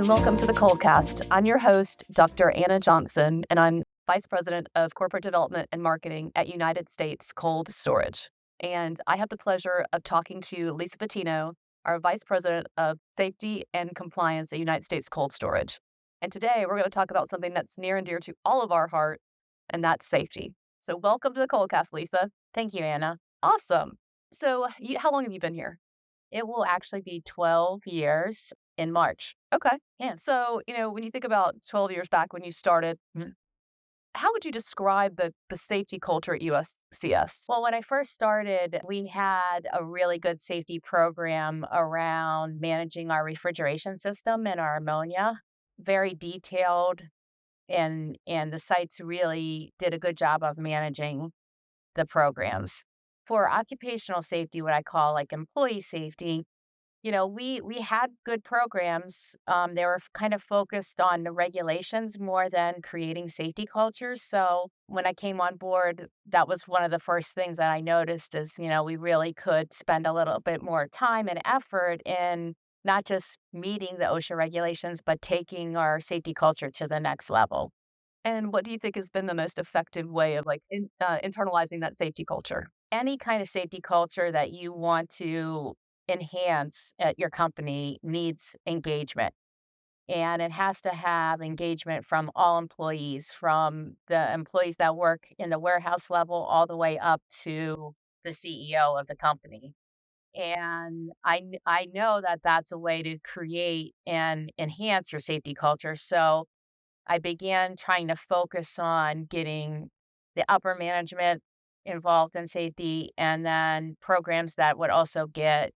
and welcome to the ColdCast. I'm your host, Dr. Anna Johnson, and I'm Vice President of Corporate Development and Marketing at United States Cold Storage. And I have the pleasure of talking to Lisa Battino, our Vice President of Safety and Compliance at United States Cold Storage. And today we're going to talk about something that's near and dear to all of our heart, and that's safety. So welcome to the ColdCast, Lisa. Thank you, Anna. Awesome. So how long have you been here? It will actually be 12 years in March. Okay. Yeah. So, when you think about 12 years back when you started, Mhm. how would you describe the safety culture at USCS? Well, when I first started, we had a really good safety program around managing our refrigeration system and our ammonia. Very detailed, and the sites really did a good job of managing the programs. For occupational safety, what I call like employee safety, we had good programs. They were kind of focused on the regulations more than creating safety cultures. So when I came on board, that was one of the first things that I noticed is, we really could spend a little bit more time and effort in not just meeting the OSHA regulations, but taking our safety culture to the next level. And what do you think has been the most effective way of internalizing that safety culture? Any kind of safety culture that you want to enhance at your company needs engagement. And it has to have engagement from all employees, from the employees that work in the warehouse level all the way up to the CEO of the company. And I know that that's a way to create and enhance your safety culture. So I began trying to focus on getting the upper management involved in safety and then programs that would also get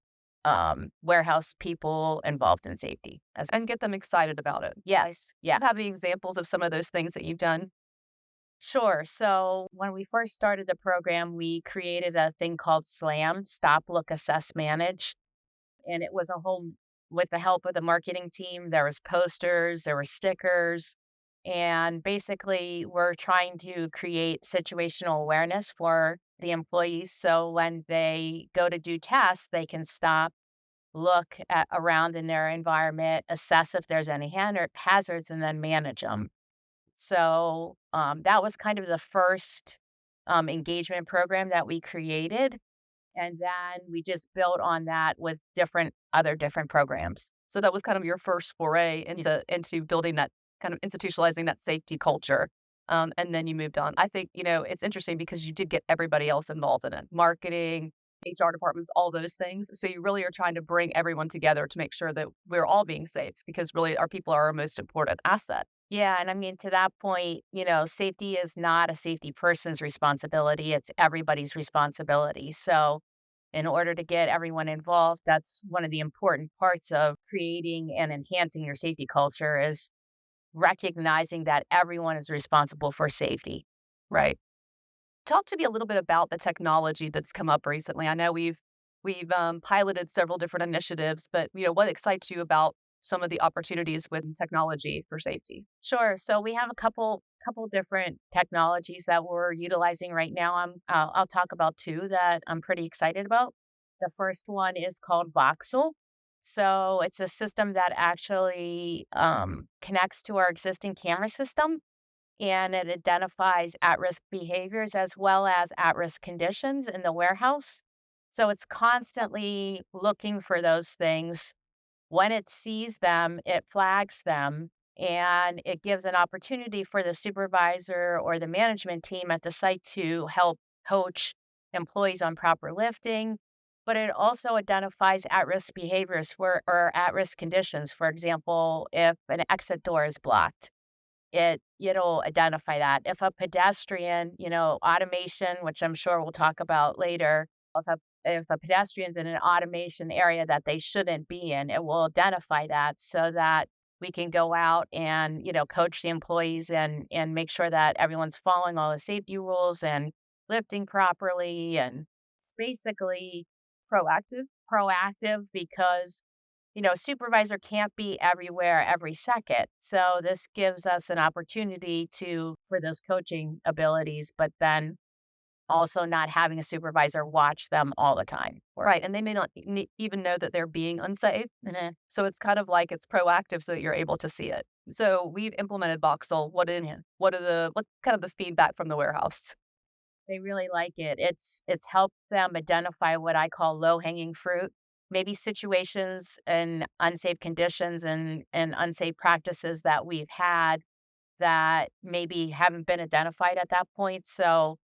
warehouse people involved in safety. And get them excited about it. Yes, Do yeah, you have any examples of some of those things that you've done? sure. So when we first started the program, we created a thing called SLAM, Stop, Look, Assess, Manage. And it was a whole, with the help of the marketing team, there was posters, there were stickers, and basically we're trying to create situational awareness for the employees. So when they go to do tests, they can stop, look around in their environment, assess if there's any hazards, and then manage them. So that was kind of the first engagement program that we created. And then we just built on that with different programs. So that was kind of your first foray Yeah. into building that kind of institutionalizing that safety culture. And then you moved on. I think, it's interesting because you did get everybody else involved in it. Marketing, HR departments, all those things. So you really are trying to bring everyone together to make sure that we're all being safe because really our people are our most important asset. Yeah. And I mean, to that point, safety is not a safety person's responsibility, it's everybody's responsibility. So, in order to get everyone involved, that's one of the important parts of creating and enhancing your safety culture is recognizing that everyone is responsible for safety. Right. Talk to me a little bit about the technology that's come up recently. I know we've piloted several different initiatives, but what excites you about some of the opportunities with technology for safety? Sure. So we have a couple different technologies that we're utilizing right now. I'll talk about two that I'm pretty excited about. The first one is called Voxel. So it's a system that actually connects to our existing camera system, and it identifies at-risk behaviors as well as at-risk conditions in the warehouse. So it's constantly looking for those things. When it sees them, it flags them, and it gives an opportunity for the supervisor or the management team at the site to help coach employees on proper lifting. But it also identifies at-risk behaviors or at-risk conditions. For example, if an exit door is blocked, it'll identify that. If a pedestrian, automation, which I'm sure we'll talk about later, if a pedestrian's in an automation area that they shouldn't be in, it will identify that so that we can go out and, coach the employees and make sure that everyone's following all the safety rules and lifting properly. And it's basically proactive because a supervisor can't be everywhere every second. So this gives us an opportunity for those coaching abilities, but then also not having a supervisor watch them all the time. Right, and they may not even know that they're being unsafe. Mhm. So it's kind of like it's proactive so that you're able to see it. So we've implemented Voxel. Yeah. What's kind of the feedback from the warehouse? They really like it. It's helped them identify what I call low-hanging fruit, maybe situations and unsafe conditions and unsafe practices that we've had that maybe haven't been identified at that point. So,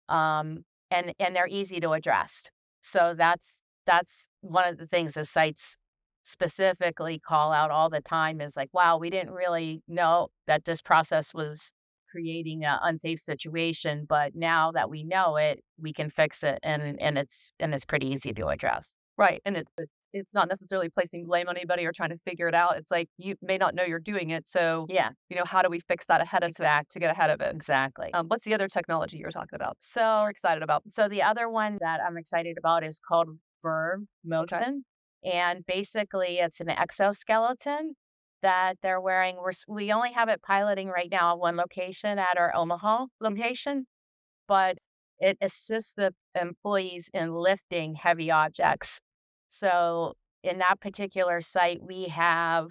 and they're easy to address. So that's one of the things the sites specifically call out all the time is like, wow, we didn't really know that this process was creating an unsafe situation, but now that we know it, we can fix it, and it's pretty easy to address. Right, and it's not necessarily placing blame on anybody or trying to figure it out. It's like you may not know you're doing it, so Yeah, how do we fix that ahead of to get ahead of it? exactly. What's the other technology you're talking about So or excited about? So the other one that I'm excited about is called Verb Okay. Motion, and basically it's an exoskeleton that they're wearing. We only have it piloting right now at one location at our Omaha location, but it assists the employees in lifting heavy objects. So in that particular site, we have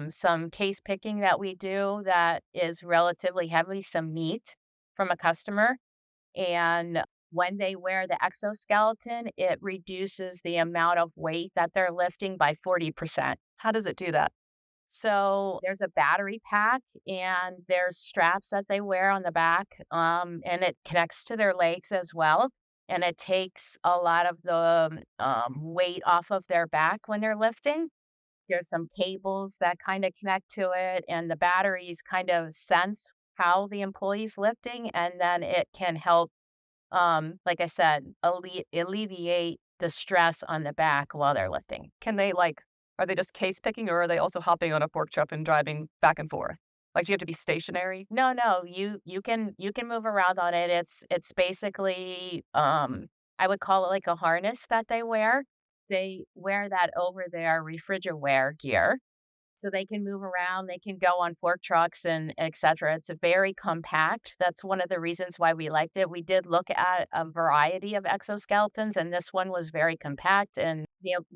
some case picking that we do that is relatively heavy, some meat from a customer, and when they wear the exoskeleton, it reduces the amount of weight that they're lifting by 40%. How does it do that? So there's a battery pack and there's straps that they wear on the back, and it connects to their legs as well. And it takes a lot of the weight off of their back when they're lifting. There's some cables that kind of connect to it, and the batteries kind of sense how the employee's lifting, and then it can help, like I said, alleviate the stress on the back while they're lifting. Can they are they just case picking or are they also hopping on a fork truck and driving back and forth? Like, do you have to be stationary? No, no, you can move around on it. It's basically, I would call it like a harness that they wear. They wear that over their refrigerator gear, so they can move around, they can go on fork trucks and et cetera. It's a very compact. That's one of the reasons why we liked it. We did look at a variety of exoskeletons, and this one was very compact. And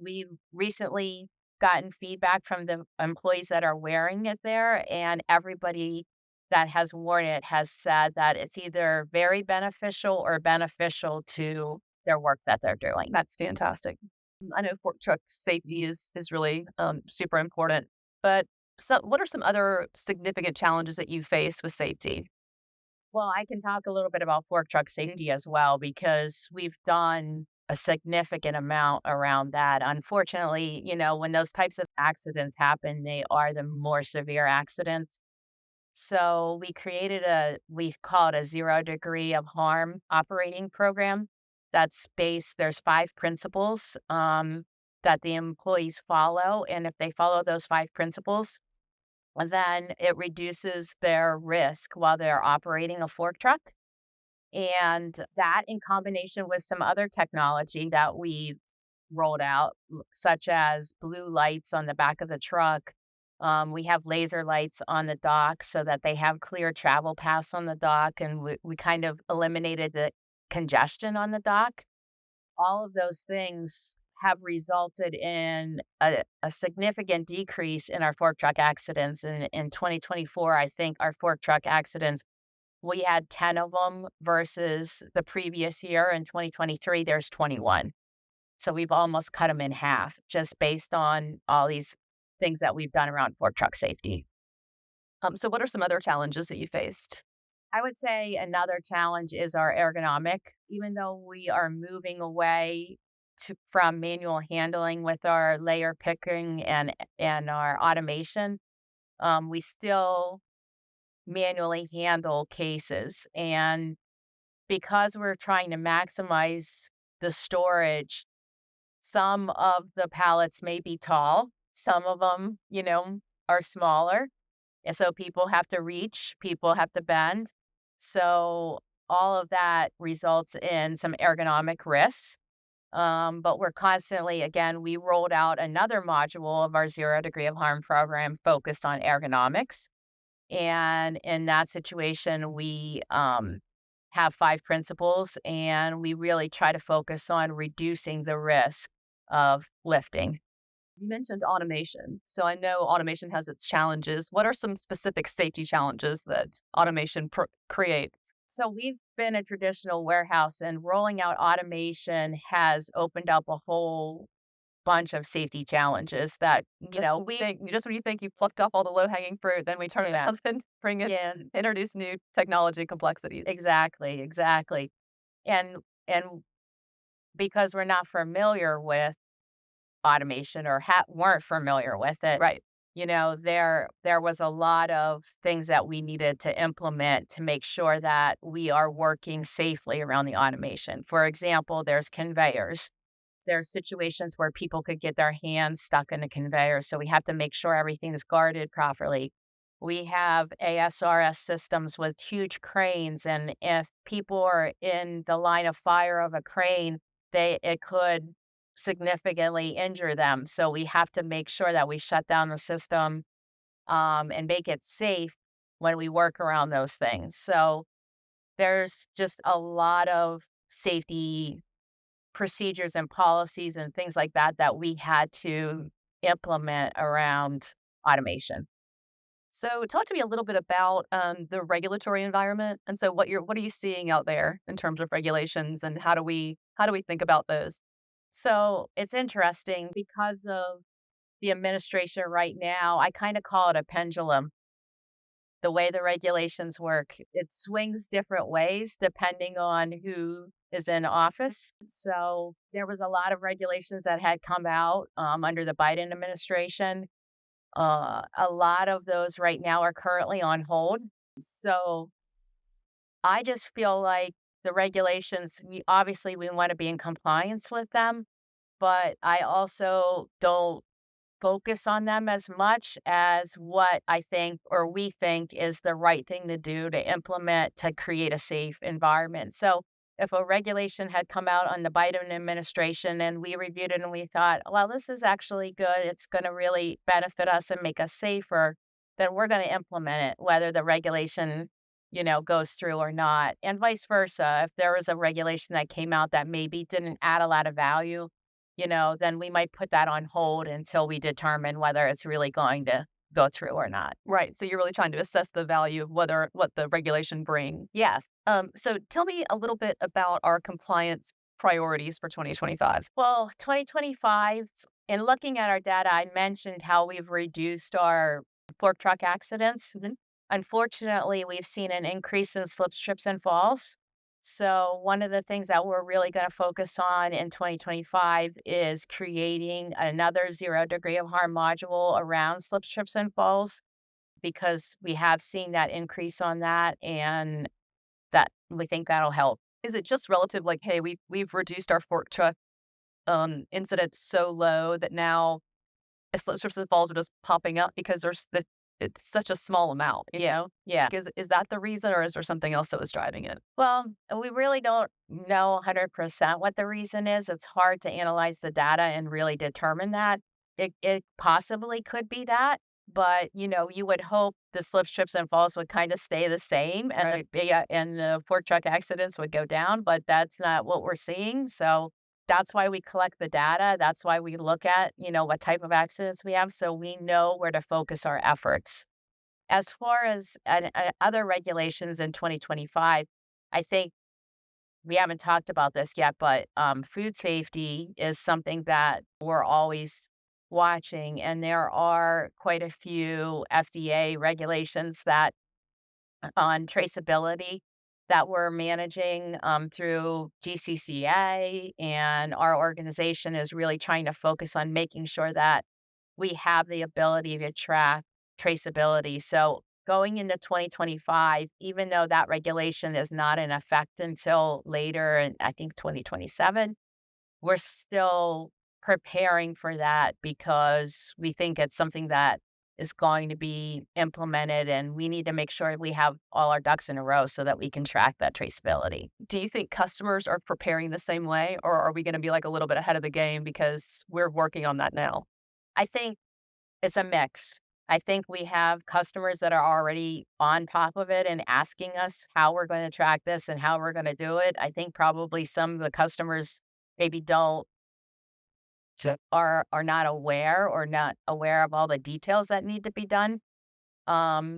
we've recently gotten feedback from the employees that are wearing it there, and everybody that has worn it has said that it's either very beneficial or beneficial to their work that they're doing. That's fantastic. I know fork truck safety is really super important, but what are some other significant challenges that you face with safety? Well, I can talk a little bit about fork truck safety as well because we've done a significant amount around that. Unfortunately, when those types of accidents happen, they are the more severe accidents. So we call it a 0 degree of harm operating program. There's 5 principles that the employees follow. And if they follow those 5 principles, then it reduces their risk while they're operating a fork truck. And that in combination with some other technology that we rolled out, such as blue lights on the back of the truck. We have laser lights on the dock so that they have clear travel paths on the dock, and we kind of eliminated the congestion on the dock. All of those things have resulted in a significant decrease in our fork truck accidents. In 2024, I think our fork truck accidents, we had 10 of them versus the previous year in 2023, there's 21. So we've almost cut them in half just based on all these things that we've done around fork truck safety. So what are some other challenges that you faced? I would say another challenge is our ergonomic. Even though we are moving away from manual handling with our layer picking and our automation, we still manually handle cases. And because we're trying to maximize the storage, some of the pallets may be tall, some of them, are smaller. And so people have to reach, people have to bend. So all of that results in some ergonomic risks. But we're constantly, again, we rolled out another module of our 0 degree of harm program focused on ergonomics. And in that situation, we have 5 principles, and we really try to focus on reducing the risk of lifting. You mentioned automation. So I know automation has its challenges. What are some specific safety challenges that automation creates? So we've been a traditional warehouse, and rolling out automation has opened up a whole bunch of safety challenges that, Just when you think you plucked off all the low hanging fruit, then we turn yeah, around and bring it, yeah, introduce new technology complexities. exactly, exactly. And because we're not familiar with automation or weren't familiar with it, Right. there was a lot of things that we needed to implement to make sure that we are working safely around the automation. For example, there's conveyors. There's situations where people could get their hands stuck in a conveyor, so we have to make sure everything is guarded properly. We have ASRS systems with huge cranes, and if people are in the line of fire of a crane, it could significantly injure them. So we have to make sure that we shut down the system, and make it safe when we work around those things. So there's just a lot of safety procedures and policies and things like that that we had to implement around automation. So talk to me a little bit about the regulatory environment. And so what are you seeing out there in terms of regulations, and how do we think about those? So it's interesting because of the administration right now. I kind of call it a pendulum. The way the regulations work, it swings different ways depending on who is in office. So there was a lot of regulations that had come out under the Biden administration. A lot of those right now are currently on hold. So I just feel like the regulations, we want to be in compliance with them, but I also don't focus on them as much as what I think or we think is the right thing to do to implement to create a safe environment. So, if a regulation had come out on the Biden administration and we reviewed it and we thought, well, this is actually good, it's going to really benefit us and make us safer, then we're going to implement it, whether the regulation, goes through or not. And vice versa. If there was a regulation that came out that maybe didn't add a lot of value, then we might put that on hold until we determine whether it's really going to go through or not. Right. So you're really trying to assess the value of what the regulation brings. Yes. So tell me a little bit about our compliance priorities for 2025. Well, 2025, in looking at our data, I mentioned how we've reduced our fork truck accidents. Mhm. Unfortunately, we've seen an increase in slips, trips, and falls. So, one of the things that we're really going to focus on in 2025 is creating another 0 degree of harm module around slips, trips, and falls, because we have seen that increase on that, and that we think that'll help. Is it just relative, like, hey, we've reduced our fork truck incidents so low that now slip, trips, and falls are just popping up because it's such a small amount, you Yeah. know? Yeah. Like, is that the reason, or is there something else that was driving it? Well, we really don't know 100% what the reason is. It's hard to analyze the data and really determine that. It possibly could be that, but you would hope the slips, trips, and falls would kind of stay the same, and Right. the fork truck accidents would go down, but that's not what we're seeing. So that's why we collect the data. That's why we look at what type of accidents we have, so we know where to focus our efforts. As far as other regulations in 2025, I think we haven't talked about this yet, but food safety is something that we're always watching, and there are quite a few FDA regulations that on traceability that we're managing through GCCA, and our organization is really trying to focus on making sure that we have the ability to track traceability. So going into 2025, even though that regulation is not in effect until later, and I think 2027, we're still preparing for that because we think it's something that is going to be implemented, and we need to make sure we have all our ducks in a row so that we can track that traceability. Do you think customers are preparing the same way, or are we gonna be, like, a little bit ahead of the game because we're working on that now? I think it's a mix. I think we have customers that are already on top of it and asking us how we're going to track this and how we're going to do it. I think probably some of the customers maybe don't are not aware or not aware of all the details that need to be done.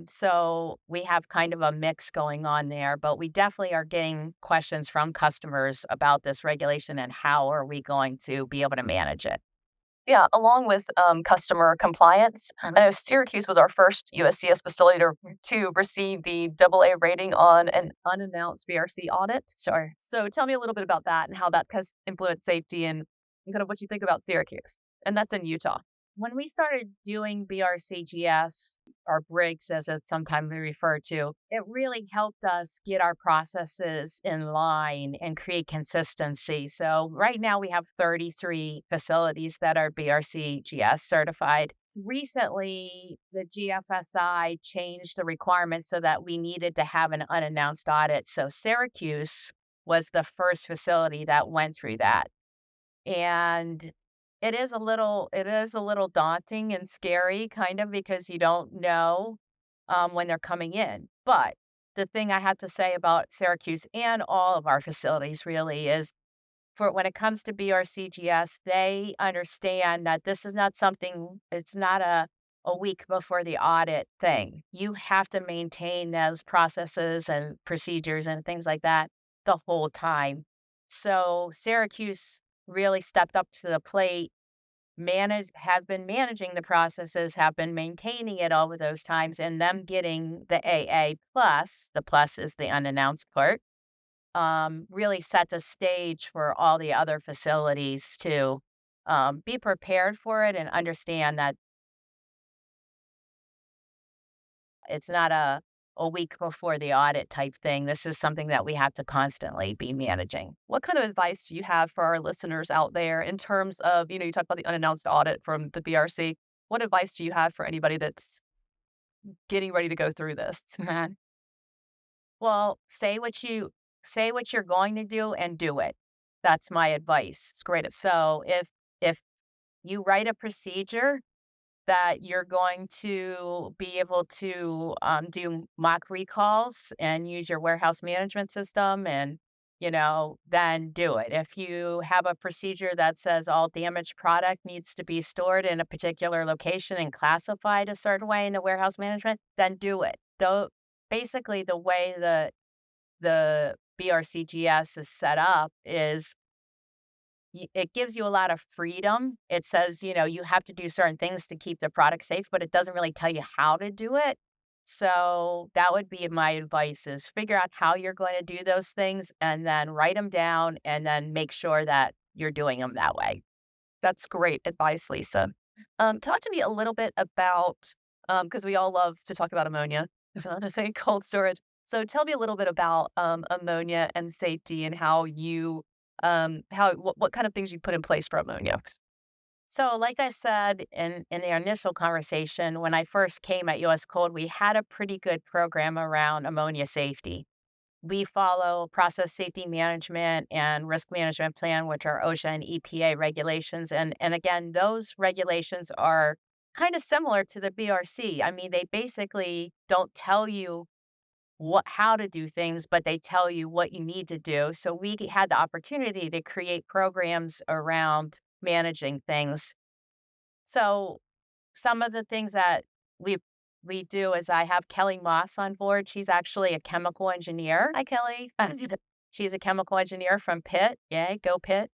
So we have kind of a mix going on there, but we definitely are getting questions from customers about this regulation and how are we going to be able to manage it. Yeah, along with customer compliance, I know Syracuse was our first USCS facility to receive the AA rating on an unannounced BRC audit. Sure. So tell me a little bit about that and how that has influenced safety and kind of what you think about Syracuse. And that's in Utah. When we started doing BRCGS, or Briggs as it's sometimes referred to, it really helped us get our processes in line and create consistency. So right now we have 33 facilities that are BRCGS certified. Recently, the GFSI changed the requirements so that we needed to have an unannounced audit. So Syracuse was the first facility that went through that. And it is a little daunting and scary kind of because you don't know, when they're coming in. But the thing I have to say about Syracuse and all of our facilities really is for when it comes to BRCGS, they understand that this is not something it's not a week before the audit thing. You have to maintain those processes and procedures and things like that the whole time. So Syracuse really stepped up to the plate, have been managing the processes, have been maintaining it all of those times, and them getting the AA plus, the plus is the unannounced part, really set the stage for all the other facilities to be prepared for it and understand that it's not a week before the audit type thing. This is something that we have to constantly be managing. What kind of advice do you have for our listeners out there in terms of, you talked about the unannounced audit from the BRC. What advice do you have for anybody that's getting ready to go through this? Well, say what you're going to do and do it. That's my advice. It's great. So if you write a procedure that you're going to be able to do mock recalls and use your warehouse management system and then do it. If you have a procedure that says all damaged product needs to be stored in a particular location and classified a certain way in the warehouse management, then do it. Though basically the way the BRCGS is set up is it gives you a lot of freedom. It says, you have to do certain things to keep the product safe, but it doesn't really tell you how to do it. So that would be my advice is figure out how you're going to do those things and then write them down and then make sure that you're doing them that way. That's great advice, Lisa. Talk to me a little bit about, because we all love to talk about ammonia, if not to say cold storage. So tell me a little bit about ammonia and safety and how what kind of things you put in place for ammonia. So, like I said in the initial conversation, when I first came at US Cold, we had a pretty good program around ammonia safety. We follow process safety management and risk management plan, which are OSHA and EPA regulations. And again, those regulations are kind of similar to the BRC. I mean, they basically don't tell you how to do things, but they tell you what you need to do. So we had the opportunity to create programs around managing things. So some of the things that we we do is I have Kelly Moss on board. She's actually a chemical engineer. Hi, Kelly. She's a chemical engineer from Pitt. Yay, go Pitt.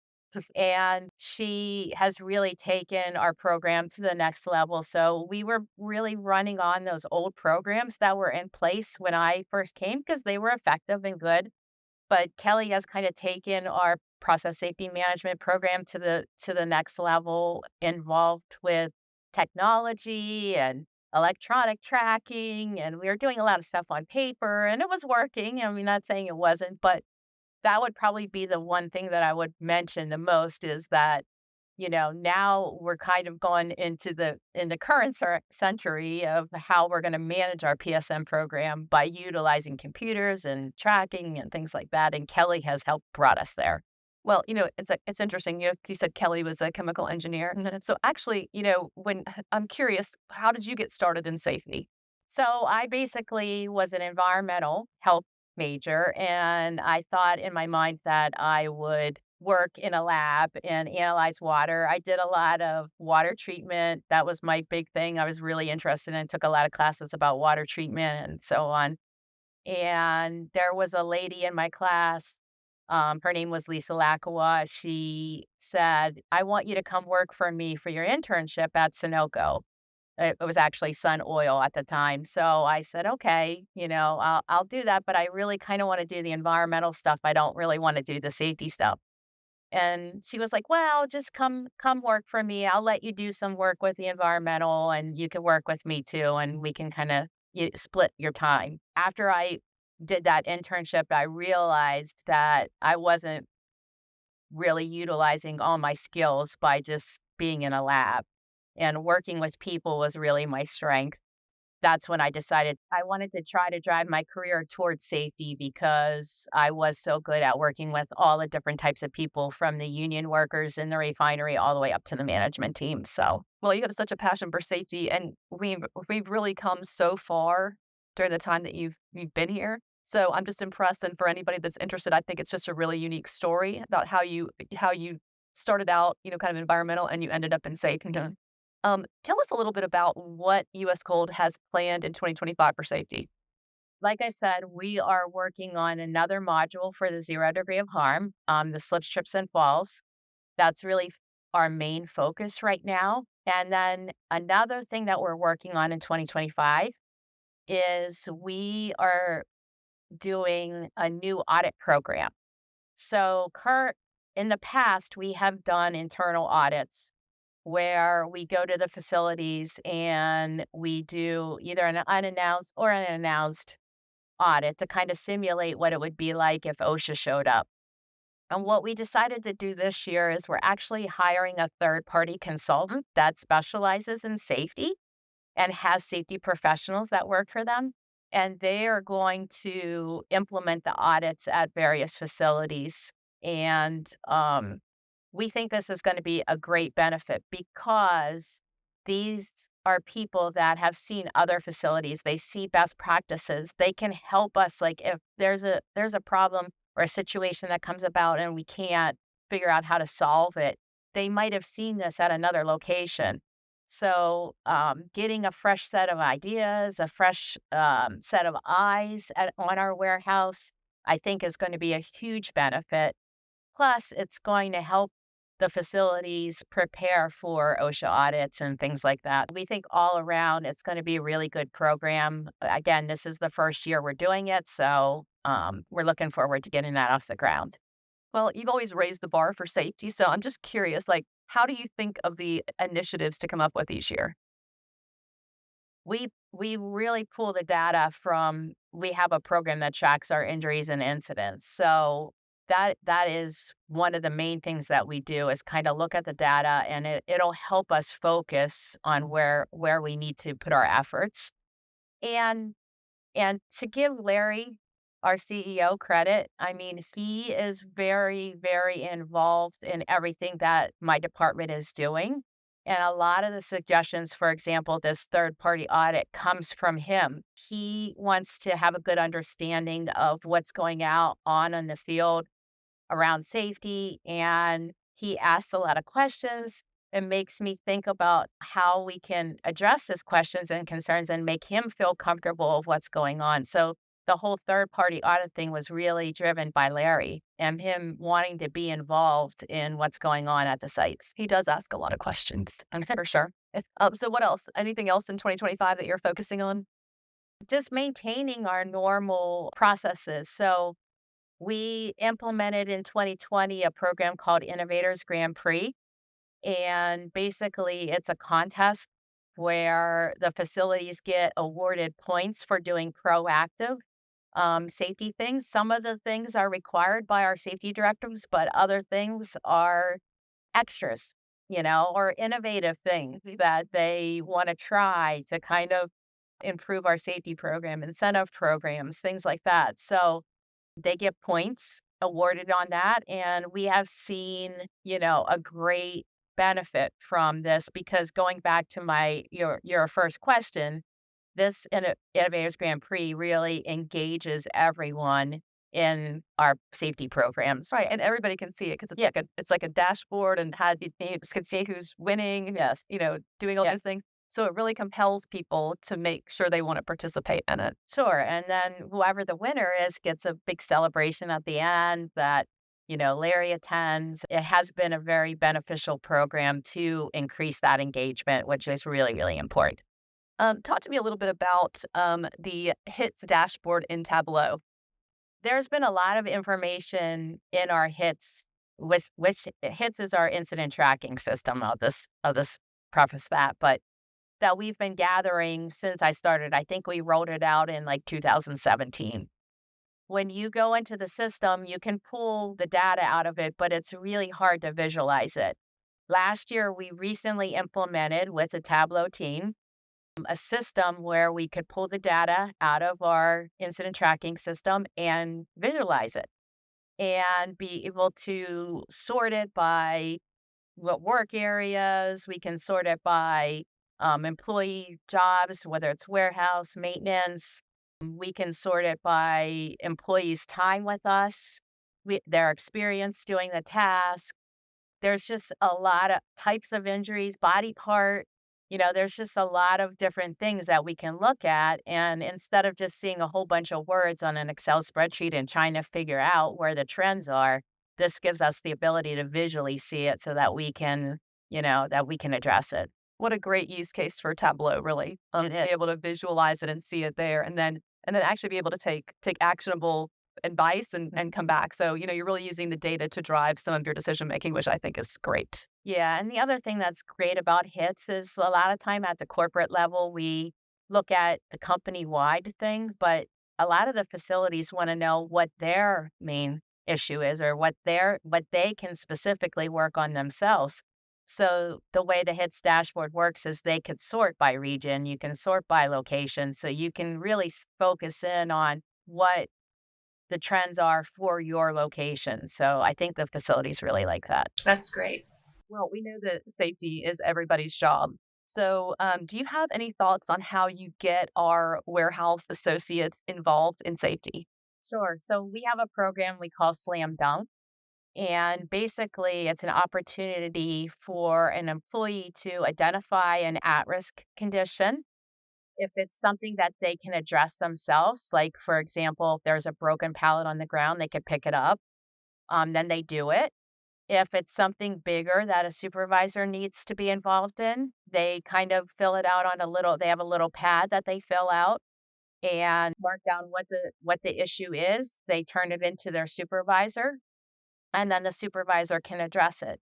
And she has really taken our program to the next level. So we were really running on those old programs that were in place when I first came because they were effective and good. But Kelly has kind of taken our process safety management program to the next level, involved with technology and electronic tracking. And we were doing a lot of stuff on paper and it was working. I mean, not saying it wasn't, but that would probably be the one thing that I would mention the most is that, now we're kind of going into in the current century of how we're going to manage our PSM program by utilizing computers and tracking and things like that. And Kelly has helped brought us there. Well, it's interesting. You said Kelly was a chemical engineer. So actually, when I'm curious, how did you get started in safety? So I basically was an environmental health major, and I thought in my mind that I would work in a lab and analyze water. I did a lot of water treatment. That was my big thing. I was really interested in, took a lot of classes about water treatment and so on. And there was a lady in my class. Her name was Lisa Battino. She said, "I want you to come work for me for your internship at Sunoco." It was actually Sun Oil at the time. So I said, "Okay, I'll do that, but I really kind of want to do the environmental stuff. I don't really want to do the safety stuff." And she was like, "Well, just come work for me. I'll let you do some work with the environmental and you can work with me too and we can kind of split your time." After I did that internship, I realized that I wasn't really utilizing all my skills by just being in a lab, and working with people was really my strength. That's when I decided I wanted to try to drive my career towards safety because I was so good at working with all the different types of people from the union workers in the refinery all the way up to the management team. So, Well, you have such a passion for safety, and we've really come so far during the time that you've been here. So I'm just impressed, and for anybody that's interested, I think it's just a really unique story about how you started out, kind of environmental, and you ended up in safety. Tell us a little bit about what U.S. Cold has planned in 2025 for safety. like I said, we are working on another module for the 0 degree of harm, the slips, trips, and falls. That's really our main focus right now. And then another thing that we're working on in 2025 is we are doing a new audit program. So in the past, we have done internal audits where we go to the facilities and we do either an unannounced or an announced audit to kind of simulate what it would be like if OSHA showed up. And what we decided to do this year is we're actually hiring a third party consultant that specializes in safety and has safety professionals that work for them. And they are going to implement the audits at various facilities. And we think this is going to be a great benefit because these are people that have seen other facilities. They see best practices. They can help us. Like if there's a problem or a situation that comes about and we can't figure out how to solve it, they might have seen this at another location. So, getting a fresh set of ideas, a fresh set of eyes on our warehouse, I think is going to be a huge benefit. Plus, it's going to help the facilities prepare for OSHA audits and things like that. We think all around it's going to be a really good program. Again, this is the first year we're doing it, so we're looking forward to getting that off the ground. Well, you've always raised the bar for safety, so I'm just curious, like, how do you think of the initiatives to come up with each year? We really pull the data from we have a program that tracks our injuries and incidents. So that is one of the main things that we do is kind of look at the data and it'll help us focus on where we need to put our efforts. And and to give Larry, our CEO, credit, I mean, he is very, very involved in everything that my department is doing. And a lot of the suggestions, for example, this third party audit comes from him. He wants to have a good understanding of what's going out on in the field around safety, and he asks a lot of questions. It makes me think about how we can address his questions and concerns and make him feel comfortable of what's going on. So the whole third party audit thing was really driven by Larry and him wanting to be involved in what's going on at the sites. He does ask a lot of questions, for sure. So what else? Anything else in 2025 that you're focusing on? Just maintaining our normal processes. So we implemented in 2020 a program called Innovators Grand Prix. And basically, it's a contest where the facilities get awarded points for doing proactive safety things. Some of the things are required by our safety directives, but other things are extras, or innovative things that they want to try to kind of improve our safety program, incentive programs, things like that. So they get points awarded on that, and we have seen, a great benefit from this because going back to your first question, this Innovators Grand Prix really engages everyone in our safety programs. Right, and everybody can see it because it's like a dashboard and had you just can see who's winning, Yes. doing all Yeah. those things. So it really compels people to make sure they want to participate in it. Sure. And then whoever the winner is gets a big celebration at the end that, Larry attends. It has been a very beneficial program to increase that engagement, which is really, really important. Talk to me a little bit about the hits dashboard in Tableau. There's been a lot of information in our hits, with which hits is our incident tracking system. I'll just preface that, but that we've been gathering since I started. I think we rolled it out in like 2017. When you go into the system, you can pull the data out of it, but it's really hard to visualize it. Last year, we recently implemented with the Tableau team a system where we could pull the data out of our incident tracking system and visualize it and be able to sort it by what work areas. We can sort it by employee jobs, whether it's warehouse, maintenance. We can sort it by employees' time with us, their experience doing the task. There's just a lot of types of injuries, body part. There's just a lot of different things that we can look at. And instead of just seeing a whole bunch of words on an Excel spreadsheet and trying to figure out where the trends are, this gives us the ability to visually see it so that we can address it. What a great use case for Tableau, really. It Be is. able to visualize it and see it there, and then actually be able to take actionable advice and come back. So, you're really using the data to drive some of your decision making, which I think is great. Yeah, and the other thing that's great about hits is a lot of time at the corporate level, we look at the company-wide thing, but a lot of the facilities want to know what their main issue is or what they can specifically work on themselves. So the way the hits dashboard works is they could sort by region, you can sort by location, so you can really focus in on what the trends are for your location. So I think the facilities really like that. That's great. Well, we know that safety is everybody's job. So, do you have any thoughts on how you get our warehouse associates involved in safety? Sure. So we have a program we call Slam Dunk. And basically, it's an opportunity for an employee to identify an at risk condition. If it's something that they can address themselves, like for example, if there's a broken pallet on the ground, they could pick it up, then they do it. If it's something bigger that a supervisor needs to be involved in, they kind of fill it out on they have a little pad that they fill out and mark down what the issue is. They turn it into their supervisor and then the supervisor can address it.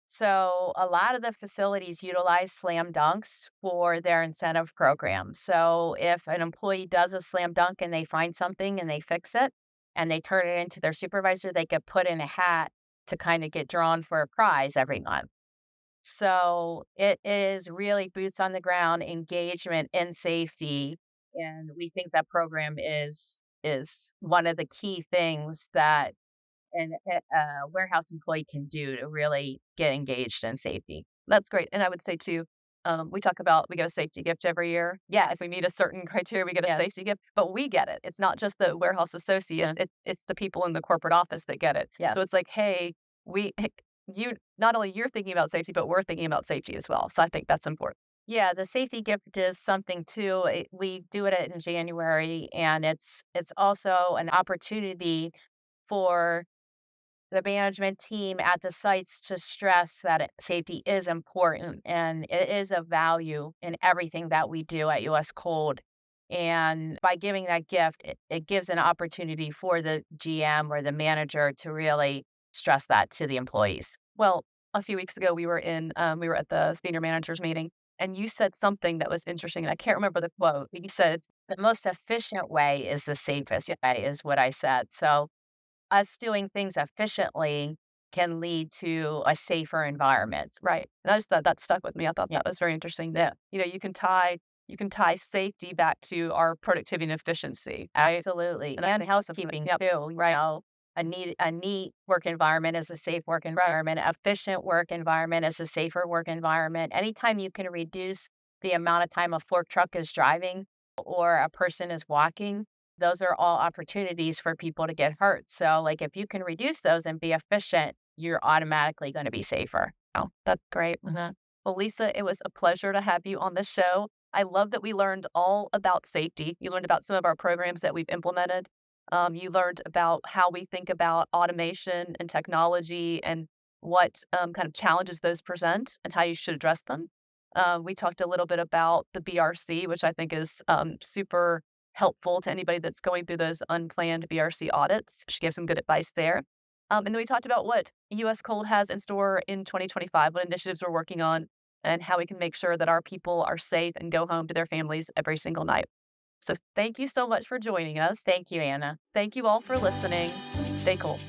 So a lot of the facilities utilize slam dunks for their incentive program. So if an employee does a slam dunk and they find something and they fix it and they turn it into their supervisor, they get put in a hat to kind of get drawn for a prize every month. So it is really boots on the ground engagement in safety. And we think that program is one of the key things that a warehouse employee can do to really get engaged in safety. That's great. And I would say too, we get a safety gift every year. Yeah, if we meet a certain criteria, we get a Yeah. safety gift, but we get it. It's not just the warehouse associate, it's the people in the corporate office that get it. Yeah. So it's like, hey, hey, you not only you're thinking about safety, but we're thinking about safety as well. So I think that's important. Yeah, the safety gift is something too. We do it in January, and it's also an opportunity for the management team at the sites to stress that safety is important and it is a value in everything that we do at US Cold. And by giving that gift, it gives an opportunity for the GM or the manager to really stress that to the employees. Well, a few weeks ago, we were at the senior managers meeting, and you said something that was interesting, and I can't remember the quote, but you said, The most efficient way is the safest way, is what I said. So us doing things efficiently can lead to a safer environment. right. And I just thought that stuck with me. I thought Yeah. that was very interesting Yeah. that, you can tie safety back to our productivity and efficiency, right? Absolutely. And I And think that's housekeeping yep, too, right. a neat work environment is a safe work environment. Efficient work environment is a safer work environment. Anytime you can reduce the amount of time a fork truck is driving or a person is walking, those are all opportunities for people to get hurt. So, like, if you can reduce those and be efficient, you're automatically going to be safer. Oh, that's great. Well, Lisa, it was a pleasure to have you on the show. I love that we learned all about safety. You learned about some of our programs that we've implemented. You learned about how we think about automation and technology and what kind of challenges those present and how you should address them. We talked a little bit about the BRC, which I think is super helpful to anybody that's going through those unplanned BRC audits. She gave some good advice there. And then we talked about what US Cold has in store in 2025, what initiatives we're working on, and how we can make sure that our people are safe and go home to their families every single night. So thank you so much for joining us. Thank you, Anna. Thank you all for listening. Stay cool.